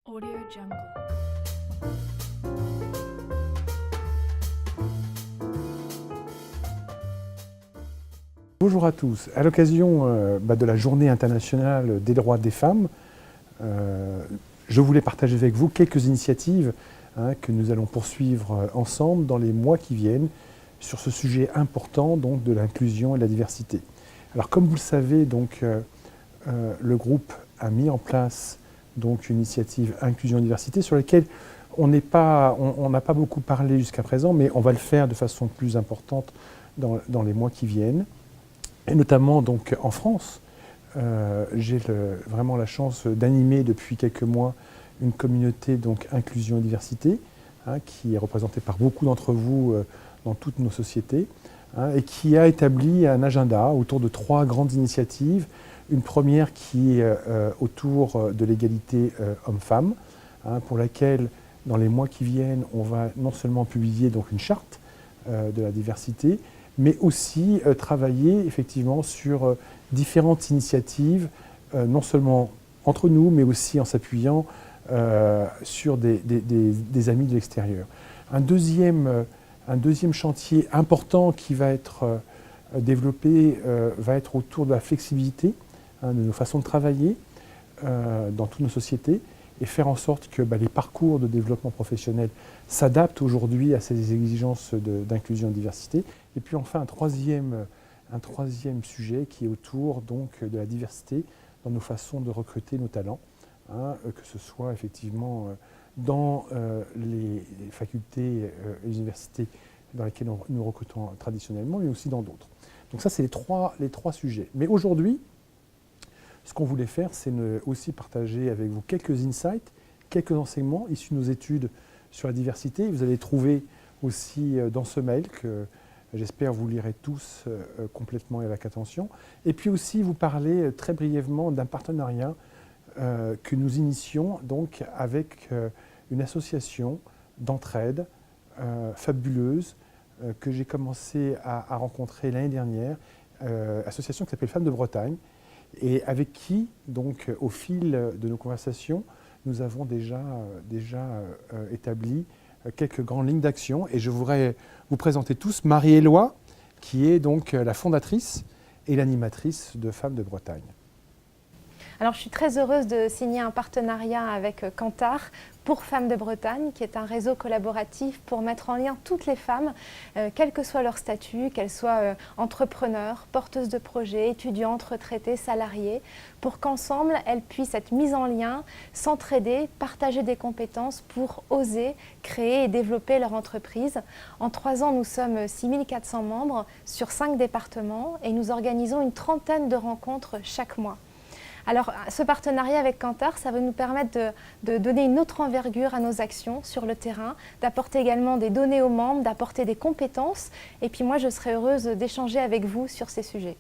Audio Jungle. Bonjour à tous. À l'occasion de la Journée internationale des droits des femmes, je voulais partager avec vous quelques initiatives que nous allons poursuivre ensemble dans les mois qui viennent sur ce sujet important donc, de l'inclusion et de la diversité. Alors comme vous le savez, le groupe a mis en place donc, une initiative Inclusion et Diversité sur laquelle on n'a pas beaucoup parlé jusqu'à présent, mais on va le faire de façon plus importante dans les mois qui viennent. Et notamment donc, en France, j'ai vraiment la chance d'animer depuis quelques mois une communauté donc, Inclusion et Diversité, qui est représentée par beaucoup d'entre vous dans toutes nos sociétés, et qui a établi un agenda autour de 3 grandes initiatives. Une première qui est autour de l'égalité homme-femme, pour laquelle, dans les mois qui viennent, on va non seulement publier donc, une charte de la diversité, mais aussi travailler effectivement sur différentes initiatives, non seulement entre nous, mais aussi en s'appuyant sur des amis de l'extérieur. Un deuxième chantier important qui va être développé va être autour de la flexibilité de nos façons de travailler dans toutes nos sociétés et faire en sorte que les parcours de développement professionnel s'adaptent aujourd'hui à ces exigences d'inclusion et de diversité. Et puis enfin un troisième sujet qui est autour donc, de la diversité dans nos façons de recruter nos talents, que ce soit effectivement dans les facultés et les universités dans lesquelles nous recrutons traditionnellement, mais aussi dans d'autres. Donc ça, c'est les trois sujets. Mais aujourd'hui, ce qu'on voulait faire, c'est aussi partager avec vous quelques insights, quelques enseignements issus de nos études sur la diversité. Vous allez trouver aussi dans ce mail que j'espère vous lirez tous complètement et avec attention. Et puis aussi vous parler très brièvement d'un partenariat que nous initions donc avec une association d'entraide fabuleuse que j'ai commencé à rencontrer l'année dernière, association qui s'appelle Femmes de Bretagne, et avec qui, donc, au fil de nos conversations, nous avons déjà établi quelques grandes lignes d'action. Et je voudrais vous présenter tous Marie-Éloi, qui est donc la fondatrice et l'animatrice de Femmes de Bretagne. Alors, je suis très heureuse de signer un partenariat avec Kantar pour Femmes de Bretagne, qui est un réseau collaboratif pour mettre en lien toutes les femmes, quel que soit leur statut, qu'elles soient entrepreneurs, porteuses de projets, étudiantes, retraitées, salariées, pour qu'ensemble, elles puissent être mises en lien, s'entraider, partager des compétences pour oser créer et développer leur entreprise. En 3 ans, nous sommes 6400 membres sur 5 départements et nous organisons une trentaine de rencontres chaque mois. Alors, ce partenariat avec Kantar, ça va nous permettre de donner une autre envergure à nos actions sur le terrain, d'apporter également des données aux membres, d'apporter des compétences. Et puis moi, je serai heureuse d'échanger avec vous sur ces sujets.